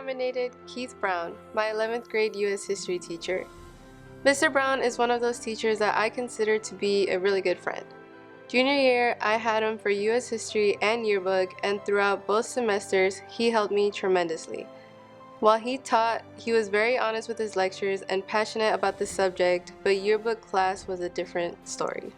nominated Keith Brown, my 11th grade U.S. history teacher. Mr. Brown is one of those teachers that I consider to be a really good friend. Junior year, I had him for U.S. history and yearbook, and throughout both semesters, he helped me tremendously. While he taught, he was very honest with his lectures and passionate about the subject, but yearbook class was a different story.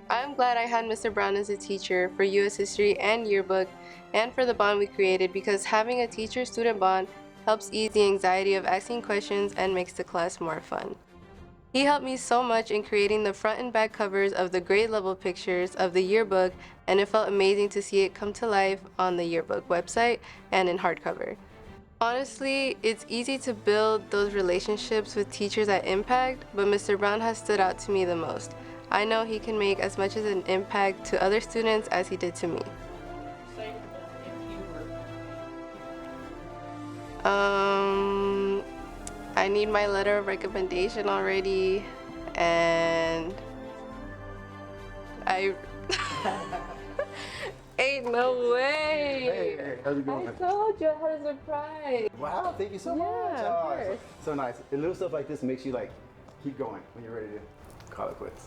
I am glad I had Mr. Brown as a teacher for U.S. history and yearbook, and for the bond we created, because having a teacher-student bond helps ease the anxiety of asking questions and makes the class more fun. He helped me so much in creating the front and back covers of the grade level pictures of the yearbook, and it felt amazing to see it come to life on the yearbook website and in hardcover. Honestly, it's easy to build those relationships with teachers at Impact, but Mr. Brown has stood out to me the most. I know he can make as much of an impact to other students as he did to me. I need my letter of recommendation already, and I ain't no way. Hey, how's it going? I told you I had a surprise. Wow, thank you so much. Yeah, of course. So nice. And little stuff like this makes you like keep going when you're ready to call it quits.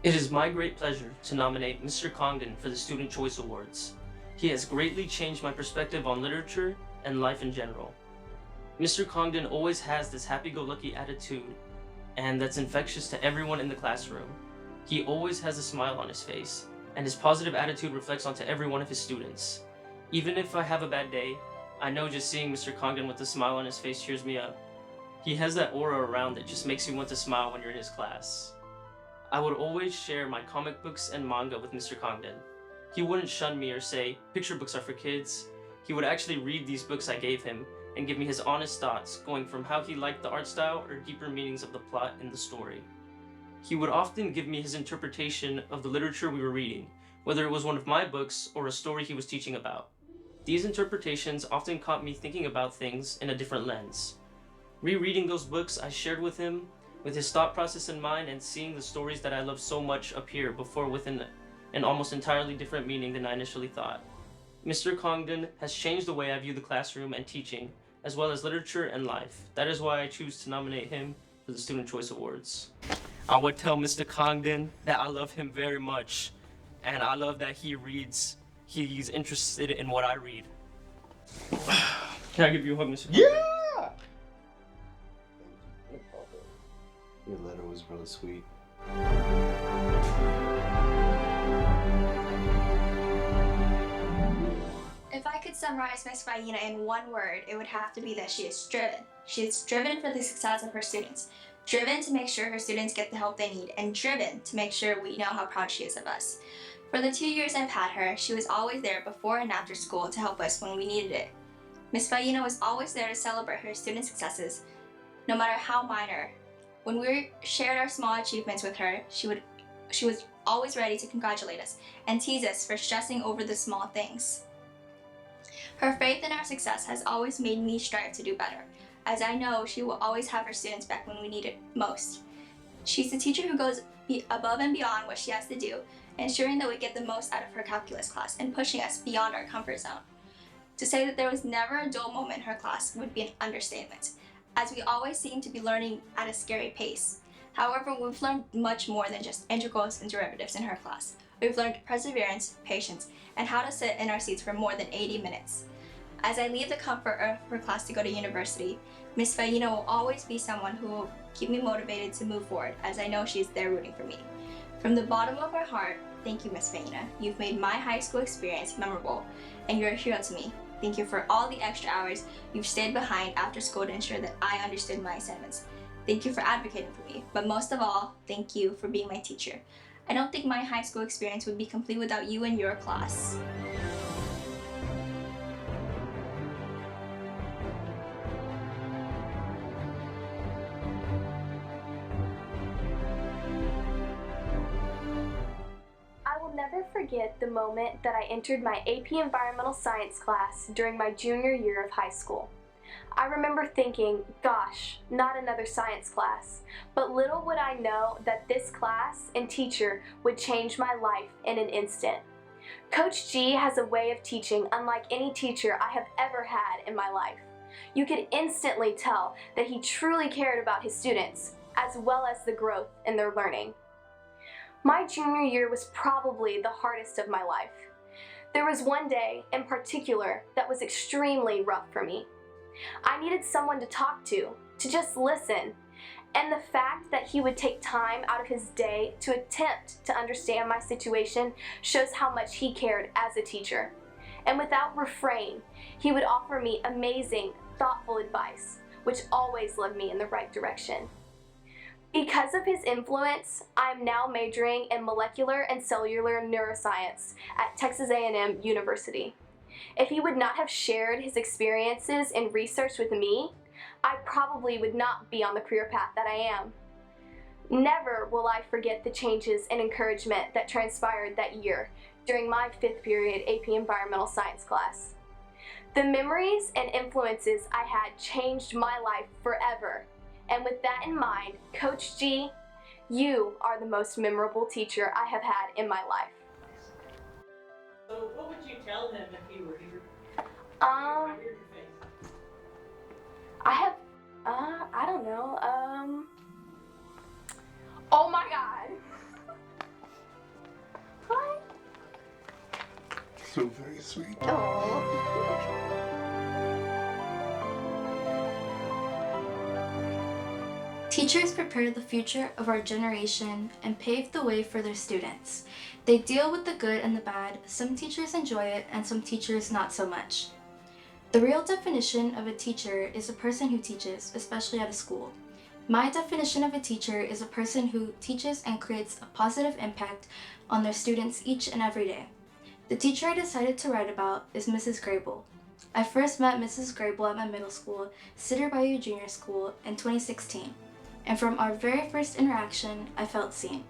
It is my great pleasure to nominate Mr. Congdon for the Student Choice Awards. He has greatly changed my perspective on literature and life in general. Mr. Congdon always has this happy-go-lucky attitude, and that's infectious to everyone in the classroom. He always has a smile on his face, and his positive attitude reflects onto every one of his students. Even if I have a bad day, I know just seeing Mr. Congdon with a smile on his face cheers me up. He has that aura around that just makes you want to smile when you're in his class. I would always share my comic books and manga with Mr. Congdon. He wouldn't shun me or say, picture books are for kids. He would actually read these books I gave him and give me his honest thoughts, going from how he liked the art style or deeper meanings of the plot in the story. He would often give me his interpretation of the literature we were reading, whether it was one of my books or a story he was teaching about. These interpretations often caught me thinking about things in a different lens. Rereading those books I shared with him, with his thought process in mind, and seeing the stories that I love so much appear before with an almost entirely different meaning than I initially thought. Mr. Congdon has changed the way I view the classroom and teaching, as well as literature and life. That is why I choose to nominate him for the Student Choice Awards. I would tell Mr. Congdon that I love him very much, and I love that he's interested in what I read. Can I give you a hug, Mr. Congdon? Yeah! Your letter was really sweet. If I could summarize Miss Ioanna in one word, it would have to be that she is driven. She is driven for the success of her students, driven to make sure her students get the help they need, and driven to make sure we know how proud she is of us. For the 2 years I've had her, she was always there before and after school to help us when we needed it. Miss Faino was always there to celebrate her student successes, no matter how minor. When we shared our small achievements with her, she was always ready to congratulate us and tease us for stressing over the small things. Her faith in our success has always made me strive to do better, as I know she will always have her students back when we need it most. She's the teacher who goes above and beyond what she has to do, ensuring that we get the most out of her calculus class and pushing us beyond our comfort zone. To say that there was never a dull moment in her class would be an understatement, as we always seem to be learning at a scary pace. However, we've learned much more than just integrals and derivatives in her class. We've learned perseverance, patience, and how to sit in our seats for more than 80 minutes. As I leave the comfort of her class to go to university, Miss Faino will always be someone who will keep me motivated to move forward, as I know she's there rooting for me. From the bottom of our heart, thank you, Miss Faino. You've made my high school experience memorable, and you're a hero to me. Thank you for all the extra hours you've stayed behind after school to ensure that I understood my assignments. Thank you for advocating for me, but most of all, thank you for being my teacher. I don't think my high school experience would be complete without you and your class. I will never forget the moment that I entered my AP Environmental Science class during my junior year of high school. I remember thinking, gosh, not another science class. But little would I know that this class and teacher would change my life in an instant. Coach G has a way of teaching unlike any teacher I have ever had in my life. You could instantly tell that he truly cared about his students, as well as the growth in their learning. My junior year was probably the hardest of my life. There was one day in particular that was extremely rough for me. I needed someone to talk to just listen, and the fact that he would take time out of his day to attempt to understand my situation shows how much he cared as a teacher. And without refrain, he would offer me amazing, thoughtful advice, which always led me in the right direction. Because of his influence, I am now majoring in molecular and cellular neuroscience at Texas A&M University. If he would not have shared his experiences in research with me, I probably would not be on the career path that I am. Never will I forget the changes and encouragement that transpired that year during my 5th period AP Environmental Science class. The memories and influences I had changed my life forever. And with that in mind, Coach G, you are the most memorable teacher I have had in my life. So what would you tell him if he were here? I don't know, oh my God. What? So very sweet. Teachers prepare the future of our generation and pave the way for their students. They deal with the good and the bad. Some teachers enjoy it and some teachers not so much. The real definition of a teacher is a person who teaches, especially at a school. My definition of a teacher is a person who teaches and creates a positive impact on their students each and every day. The teacher I decided to write about is Mrs. Grable. I first met Mrs. Grable at my middle school, Cedar Bayou Junior School, in 2016. And from our very first interaction, I felt seen.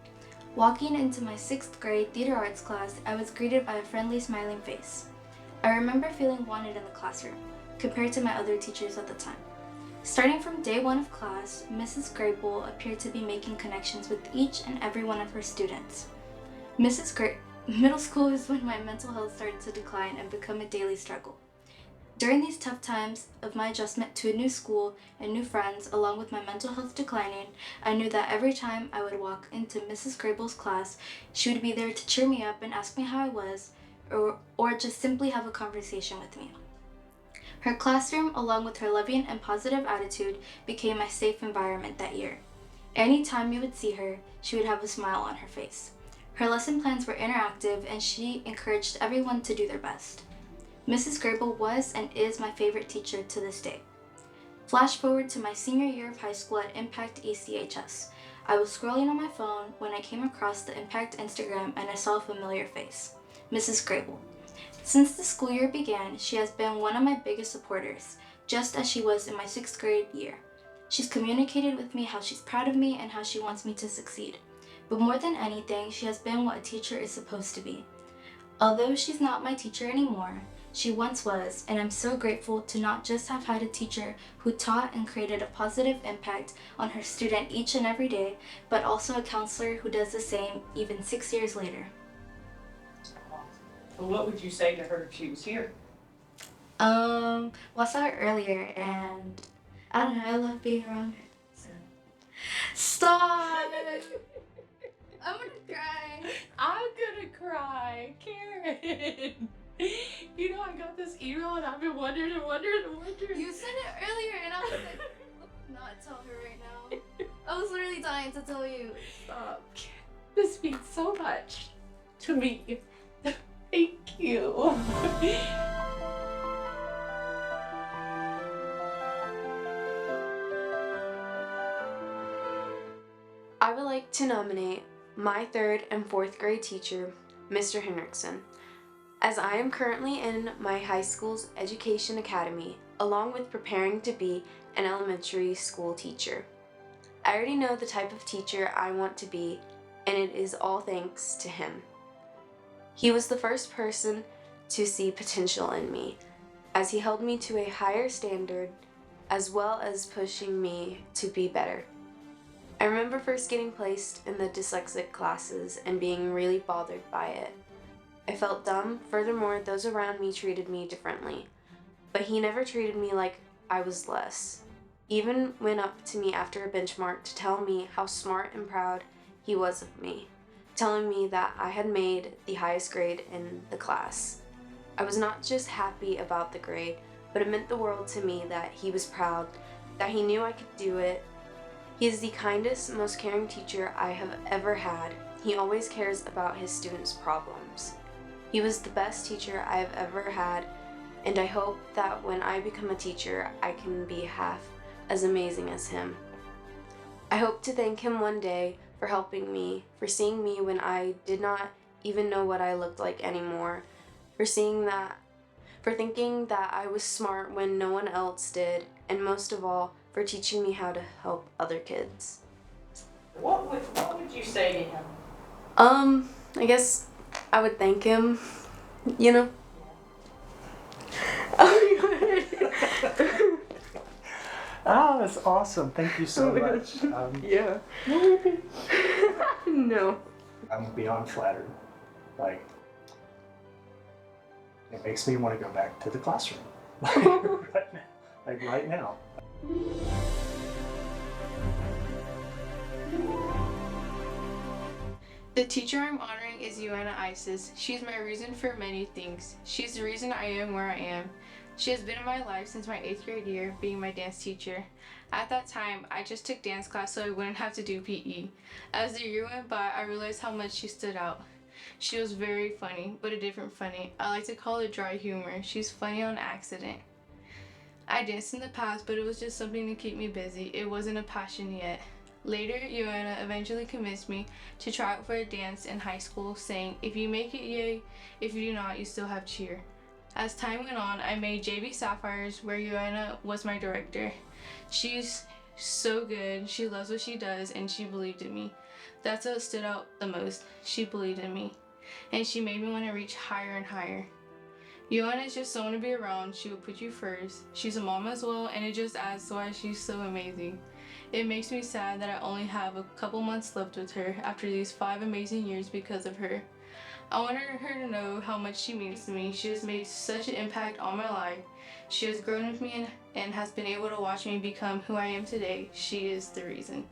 Walking into my 6th grade theater arts class, I was greeted by a friendly, smiling face. I remember feeling wanted in the classroom, compared to my other teachers at the time. Starting from day 1 of class, Mrs. Grable appeared to be making connections with each and every one of her students. Middle school is when my mental health started to decline and become a daily struggle. During these tough times of my adjustment to a new school and new friends, along with my mental health declining, I knew that every time I would walk into Mrs. Grable's class, she would be there to cheer me up and ask me how I was, or just simply have a conversation with me. Her classroom, along with her loving and positive attitude, became my safe environment that year. Anytime you would see her, she would have a smile on her face. Her lesson plans were interactive and she encouraged everyone to do their best. Mrs. Grable was and is my favorite teacher to this day. Flash forward to my senior year of high school at Impact ACHS. I was scrolling on my phone when I came across the Impact Instagram and I saw a familiar face, Mrs. Grable. Since the school year began, she has been one of my biggest supporters, just as she was in my 6th grade year. She's communicated with me how she's proud of me and how she wants me to succeed. But more than anything, she has been what a teacher is supposed to be. Although she's not my teacher anymore, she once was, and I'm so grateful to not just have had a teacher who taught and created a positive impact on her student each and every day, but also a counselor who does the same even 6 years later. Well, what would you say to her if she was here? Well, I saw her earlier, and I don't know, I love being around her. So. Stop! I'm gonna cry. I'm gonna cry, Karen. You know, I got this email and I've been wondering. You said it earlier, and I was like, not tell her right now. I was literally dying to tell you. Stop. This means so much to me. Thank you. I would like to nominate my 3rd and 4th grade teacher, Mr. Hendrickson, as I am currently in my high school's education academy, along with preparing to be an elementary school teacher. I already know the type of teacher I want to be, and it is all thanks to him. He was the first person to see potential in me, as he held me to a higher standard as well as pushing me to be better. I remember first getting placed in the dyslexic classes and being really bothered by it. I felt dumb. Furthermore, those around me treated me differently, but he never treated me like I was less. He even went up to me after a benchmark to tell me how smart and proud he was of me, telling me that I had made the highest grade in the class. I was not just happy about the grade, but it meant the world to me that he was proud, that he knew I could do it. He is the kindest, most caring teacher I have ever had. He always cares about his students' problems. He was the best teacher I have ever had, and I hope that when I become a teacher, I can be half as amazing as him. I hope to thank him one day for helping me, for seeing me when I did not even know what I looked like anymore, for thinking that I was smart when no one else did, and most of all, for teaching me how to help other kids. What would you say to him? I guess I would thank him, you know? That's awesome. Thank you so much. Yeah. No. I'm beyond flattered. It makes me want to go back to the classroom. Right now. The teacher I'm honoring is Ioanna. She's my reason for many things. She's the reason I am where I am. She has been in my life since my 8th grade year, being my dance teacher. At that time, I just took dance class so I wouldn't have to do PE. As the year went by, I realized how much she stood out. She was very funny, but a different funny. I like to call it dry humor. She's funny on accident. I danced in the past, but it was just something to keep me busy. It wasn't a passion yet. Later, Ioanna eventually convinced me to try out for a dance in high school, saying, "If you make it, yay. If you do not, you still have cheer." As time went on, I made JV Sapphires, where Ioanna was my director. She's so good, she loves what she does, and she believed in me. That's what stood out the most. She believed in me, and she made me want to reach higher and higher. Ioanna is just someone to be around. She will put you first. She's a mom as well, and it just adds to why she's so amazing. It makes me sad that I only have a couple months left with her after these 5 amazing years because of her. I wanted her to know how much she means to me. She has made such an impact on my life. She has grown with me and has been able to watch me become who I am today. She is the reason.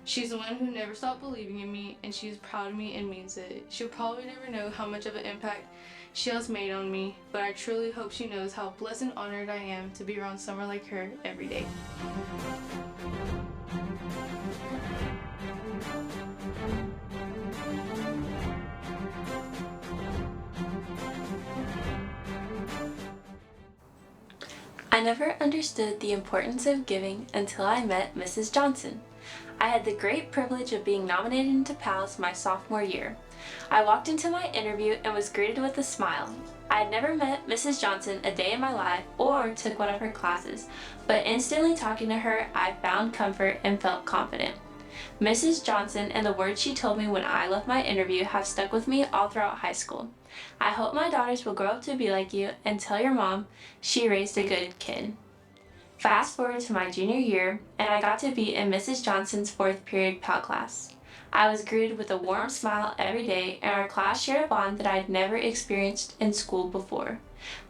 She's the one who never stopped believing in me, and she is proud of me and means it. She'll probably never know how much of an impact she has made on me, but I truly hope she knows how blessed and honored I am to be around someone like her every day. I never understood the importance of giving until I met Mrs. Johnson. I had the great privilege of being nominated into PALS my sophomore year. I walked into my interview and was greeted with a smile. I had never met Mrs. Johnson a day in my life or took one of her classes, but instantly talking to her, I found comfort and felt confident. Mrs. Johnson and the words she told me when I left my interview have stuck with me all throughout high school. I hope my daughters will grow up to be like you and tell your mom she raised a good kid. Fast forward to my junior year, and I got to be in Mrs. Johnson's 4th period PAL class. I was greeted with a warm smile every day, and our class shared a bond that I had never experienced in school before.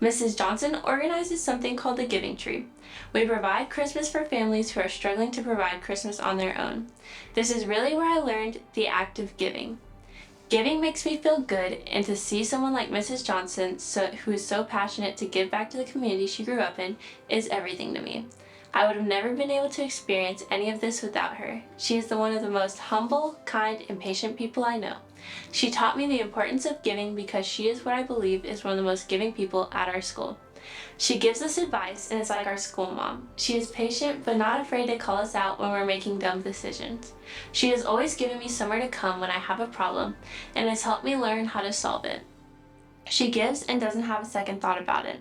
Mrs. Johnson organizes something called the Giving Tree. We provide Christmas for families who are struggling to provide Christmas on their own. This is really where I learned the act of giving. Giving makes me feel good, and to see someone like Mrs. Johnson, who is so passionate to give back to the community she grew up in, is everything to me. I would have never been able to experience any of this without her. She is one of the most humble, kind, and patient people I know. She taught me the importance of giving because she is what I believe is one of the most giving people at our school. She gives us advice and is like our school mom. She is patient but not afraid to call us out when we're making dumb decisions. She has always given me somewhere to come when I have a problem and has helped me learn how to solve it. She gives and doesn't have a second thought about it.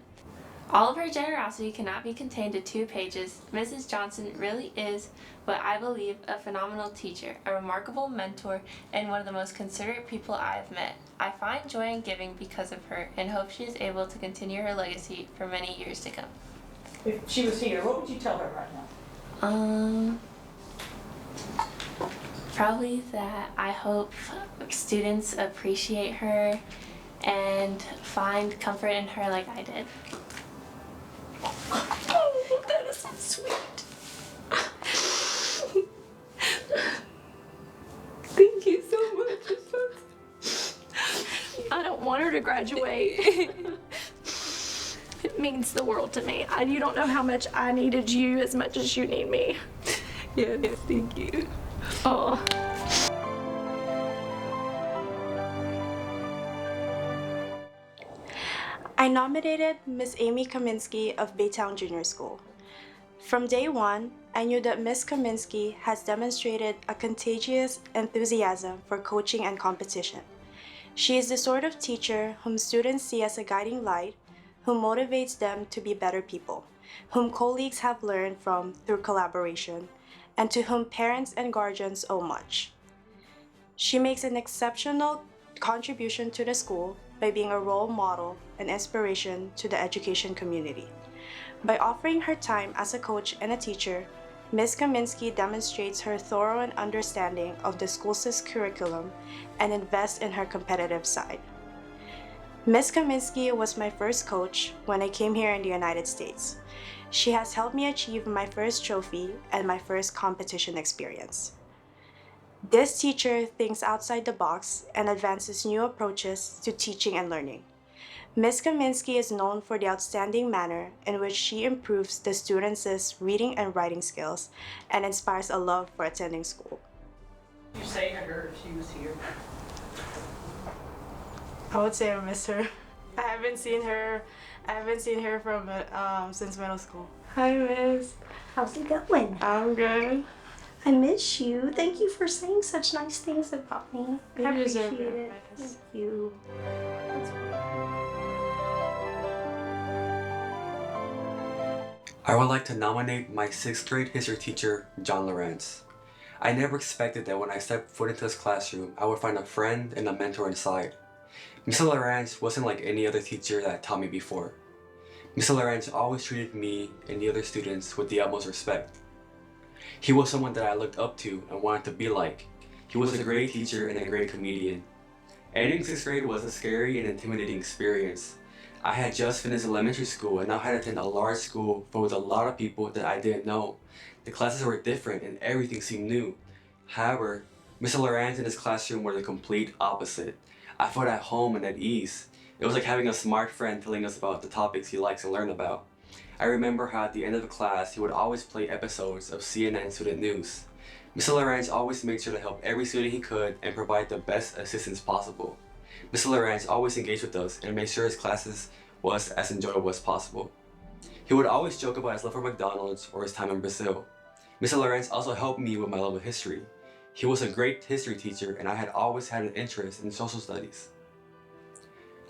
All of her generosity cannot be contained to 2 pages. Mrs. Johnson really is what I believe a phenomenal teacher, a remarkable mentor, and one of the most considerate people I have met. I find joy in giving because of her and hope she is able to continue her legacy for many years to come. If she was here, what would you tell her right now? Probably that I hope students appreciate her and find comfort in her like I did. Oh, that is so sweet. Thank you so much. I don't want her to graduate. It means the world to me. You don't know how much I needed you as much as you need me. Yes, thank you. Oh. I nominated Miss Amy Kaminsky of Baytown Junior School. From day one, I knew that Miss Kaminsky has demonstrated a contagious enthusiasm for coaching and competition. She is the sort of teacher whom students see as a guiding light, who motivates them to be better people, whom colleagues have learned from through collaboration, and to whom parents and guardians owe much. She makes an exceptional contribution to the school by being a role model and inspiration to the education community. By offering her time as a coach and a teacher, Ms. Kaminsky demonstrates her thorough understanding of the school's curriculum and invests in her competitive side. Ms. Kaminsky was my first coach when I came here in the United States. She has helped me achieve my first trophy and my first competition experience. This teacher thinks outside the box and advances new approaches to teaching and learning. Ms. Kaminsky is known for the outstanding manner in which she improves the students' reading and writing skills and inspires a love for attending school. You say to her if she was here. I would say I miss her. I haven't seen her from since middle school. Hi, Miss. How's it going? I'm good. I miss you. Thank you for saying such nice things about me. I appreciate it. Thank you. I would like to nominate my 6th grade history teacher, John Lorenz. I never expected that when I stepped foot into this classroom, I would find a friend and a mentor inside. Mr. Lorenz wasn't like any other teacher that taught me before. Mr. Lorenz always treated me and the other students with the utmost respect. He was someone that I looked up to and wanted to be like. He was a great teacher and a great comedian. Ending 6th grade was a scary and intimidating experience. I had just finished elementary school and now had to attend a large school filled with a lot of people that I didn't know. The classes were different and everything seemed new. However, Mr. Lorenz and his classroom were the complete opposite. I felt at home and at ease. It was like having a smart friend telling us about the topics he likes to learn about. I remember how at the end of the class, he would always play episodes of CNN Student News. Mr. Lorenz always made sure to help every student he could and provide the best assistance possible. Mr. Lorenz always engaged with us and made sure his classes was as enjoyable as possible. He would always joke about his love for McDonald's or his time in Brazil. Mr. Lorenz also helped me with my love of history. He was a great history teacher and I had always had an interest in social studies.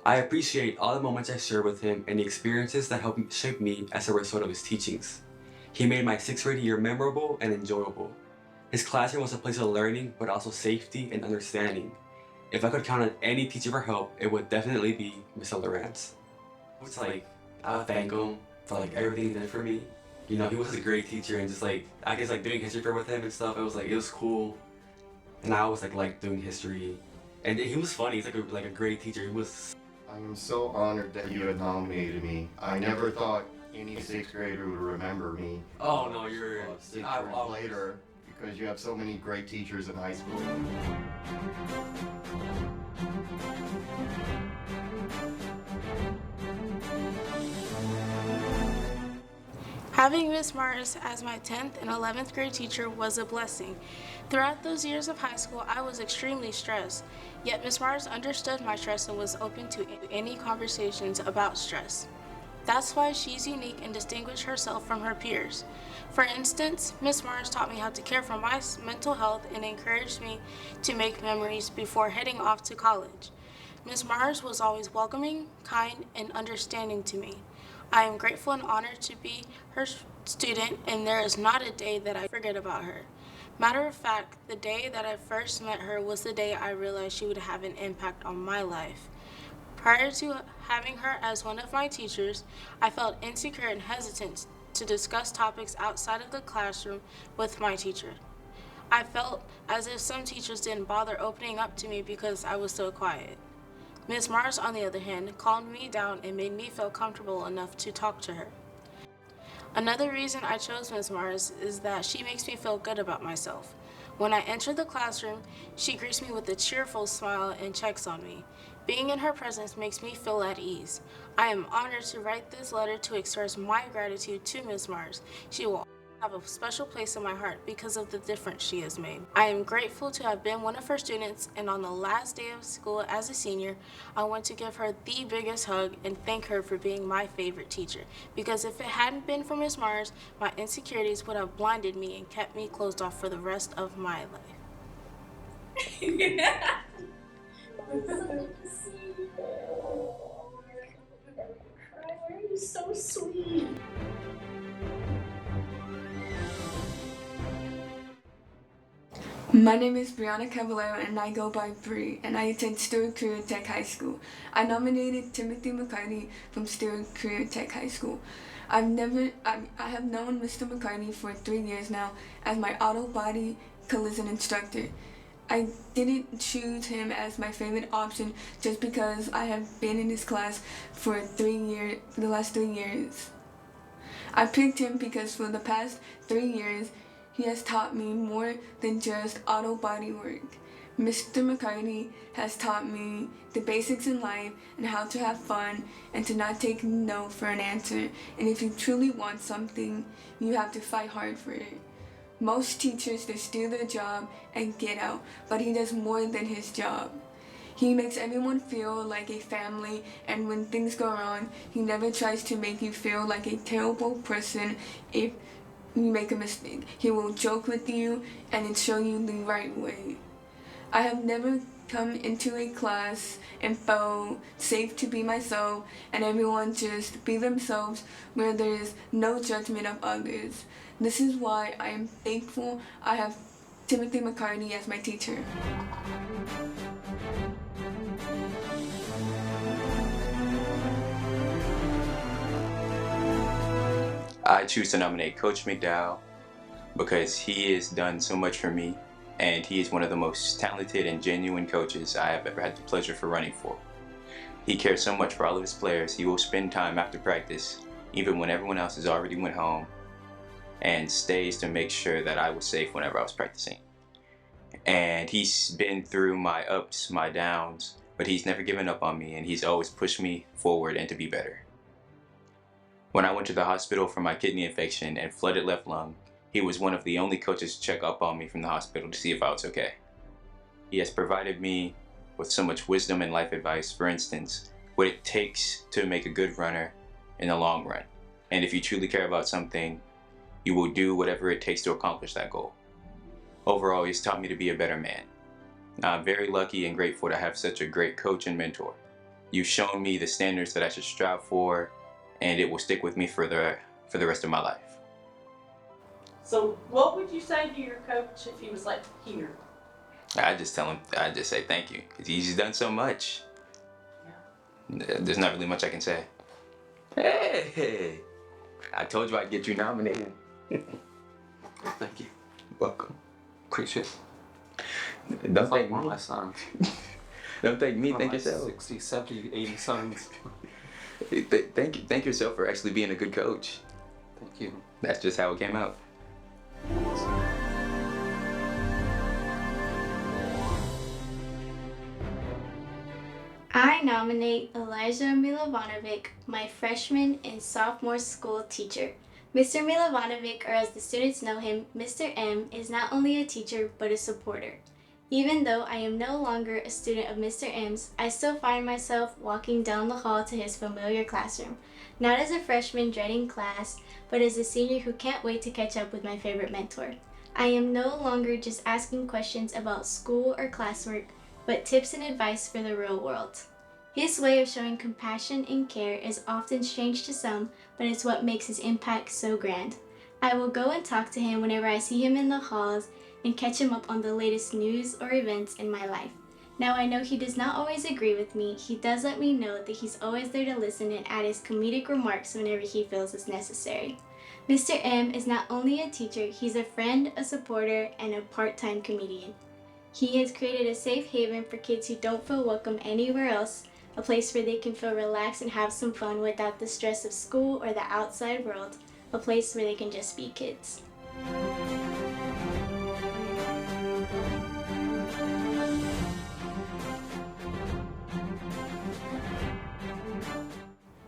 I appreciate all the moments I shared with him and the experiences that helped shape me as a result of his teachings. He made my 6th grade year memorable and enjoyable. His classroom was a place of learning, but also safety and understanding. If I could count on any teacher for help, it would definitely be Mr. Lorenz. It's like, I would thank him for like everything he did for me. You know, he was a great teacher and just like, I guess like doing history fair with him and stuff, it was cool. And I always like doing history. And he was funny, he's like a great teacher. I am so honored that you had nominated me. I never thought any 6th grader would remember me. Oh no, you're 6 years later, because you have so many great teachers in high school. Having Miss Mars as my 10th and 11th grade teacher was a blessing. Throughout those years of high school, I was extremely stressed, yet Miss Mars understood my stress and was open to any conversations about stress. That's why she's unique and distinguished herself from her peers. For instance, Miss Mars taught me how to care for my mental health and encouraged me to make memories before heading off to college. Miss Mars was always welcoming, kind, and understanding to me. I am grateful and honored to be her student, and there is not a day that I forget about her. Matter of fact, the day that I first met her was the day I realized she would have an impact on my life. Prior to having her as one of my teachers, I felt insecure and hesitant to discuss topics outside of the classroom with my teacher. I felt as if some teachers didn't bother opening up to me because I was so quiet. Ms. Mars, on the other hand, calmed me down and made me feel comfortable enough to talk to her. Another reason I chose Ms. Mars is that she makes me feel good about myself. When I enter the classroom, she greets me with a cheerful smile and checks on me. Being in her presence makes me feel at ease. I am honored to write this letter to express my gratitude to Ms. Mars. She will have a special place in my heart because of the difference she has made. I am grateful to have been one of her students, and on the last day of school as a senior, I want to give her the biggest hug and thank her for being my favorite teacher. Because if it hadn't been for Ms. Mars, my insecurities would have blinded me and kept me closed off for the rest of my life. You're so sweet. My name is Brianna Caballero and I go by Bree, and I attend Stewart Career Tech High School. I nominated Timothy McCartney from Stewart Career Tech High School. I have known Mr. McCartney for 3 years now as my auto body collision instructor. I didn't choose him as my favorite option just because I have been in his class for the last 3 years. I picked him because for the past 3 years, he has taught me more than just auto body work. Mr. McCartney has taught me the basics in life and how to have fun and to not take no for an answer. And if you truly want something, you have to fight hard for it. Most teachers just do their job and get out, but he does more than his job. He makes everyone feel like a family, and when things go wrong, he never tries to make you feel like a terrible person if you make a mistake. He will joke with you and show you the right way. I have never come into a class and felt safe to be myself and everyone just be themselves where there is no judgment of others. This is why I am thankful I have Timothy McCartney as my teacher. I choose to nominate Coach McDowell because he has done so much for me, and he is one of the most talented and genuine coaches I have ever had the pleasure for running for. He cares so much for all of his players. He will spend time after practice, even when everyone else has already went home, and stays to make sure that I was safe whenever I was practicing. And he's been through my ups, my downs, but he's never given up on me, and he's always pushed me forward and to be better. When I went to the hospital for my kidney infection and flooded left lung, he was one of the only coaches to check up on me from the hospital to see if I was okay. He has provided me with so much wisdom and life advice. For instance, what it takes to make a good runner in the long run. And if you truly care about something, you will do whatever it takes to accomplish that goal. Overall, he's taught me to be a better man. I'm very lucky and grateful to have such a great coach and mentor. You've shown me the standards that I should strive for, and it will stick with me for the rest of my life. So what would you say to your coach if he was like here? I just say thank you, because he's done so much. Yeah. There's not really much I can say. Hey, I told you I'd get you nominated. Thank you. Welcome. Appreciate it. Don't thank one of me. my sons. Don't thank me, One thank of my yourself. 60, 70, 80 sons. Thank yourself for actually being a good coach. Thank you. That's just how it came out. I nominate Elijah Milovanovic, my freshman and sophomore school teacher. Mr. Milovanovic, or as the students know him, Mr. M, is not only a teacher but a supporter. Even though I am no longer a student of Mr. M's, I still find myself walking down the hall to his familiar classroom, not as a freshman dreading class, but as a senior who can't wait to catch up with my favorite mentor. I am no longer just asking questions about school or classwork, but tips and advice for the real world. His way of showing compassion and care is often strange to some, but it's what makes his impact so grand. I will go and talk to him whenever I see him in the halls and catch him up on the latest news or events in my life. Now I know he does not always agree with me. He does let me know that he's always there to listen and add his comedic remarks whenever he feels it's necessary. Mr. M is not only a teacher, he's a friend, a supporter, and a part-time comedian. He has created a safe haven for kids who don't feel welcome anywhere else, a place where they can feel relaxed and have some fun without the stress of school or the outside world, a place where they can just be kids.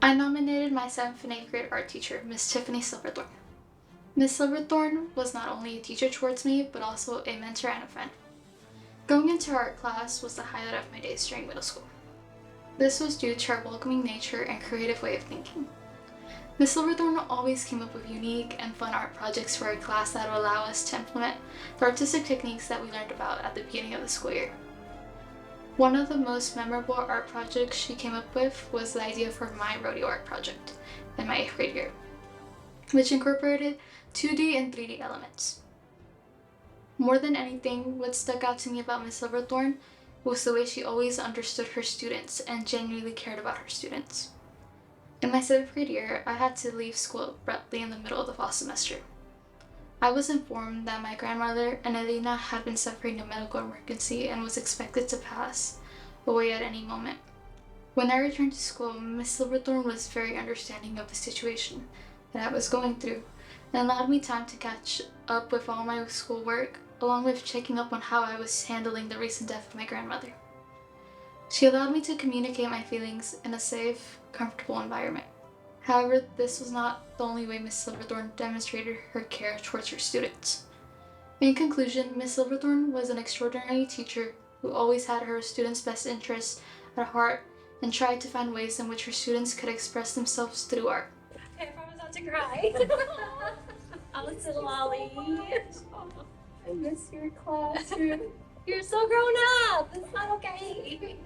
I nominated my 7th and 8th grade art teacher, Miss Tiffany Silverthorne. Miss Silverthorne was not only a teacher towards me, but also a mentor and a friend. Going into her art class was the highlight of my days during middle school. This was due to her welcoming nature and creative way of thinking. Miss Silverthorne always came up with unique and fun art projects for her class that would allow us to implement the artistic techniques that we learned about at the beginning of the school year. One of the most memorable art projects she came up with was the idea for my rodeo art project in my 8th grade year, which incorporated 2D and 3D elements. More than anything, what stuck out to me about Miss Silverthorne was the way she always understood her students and genuinely cared about her students. In my 7th grade year, I had to leave school abruptly in the middle of the fall semester. I was informed that my grandmother, Annalena, had been suffering a medical emergency and was expected to pass away at any moment. When I returned to school, Miss Silverthorne was very understanding of the situation that I was going through and allowed me time to catch up with all my schoolwork, along with checking up on how I was handling the recent death of my grandmother. She allowed me to communicate my feelings in a safe, comfortable environment. However, this was not the only way Miss Silverthorne demonstrated her care towards her students. In conclusion, Miss Silverthorne was an extraordinary teacher who always had her students' best interests at heart and tried to find ways in which her students could express themselves through art. I promise not to cry. Allison Lolly. I miss your classroom. You're so grown up. It's not okay.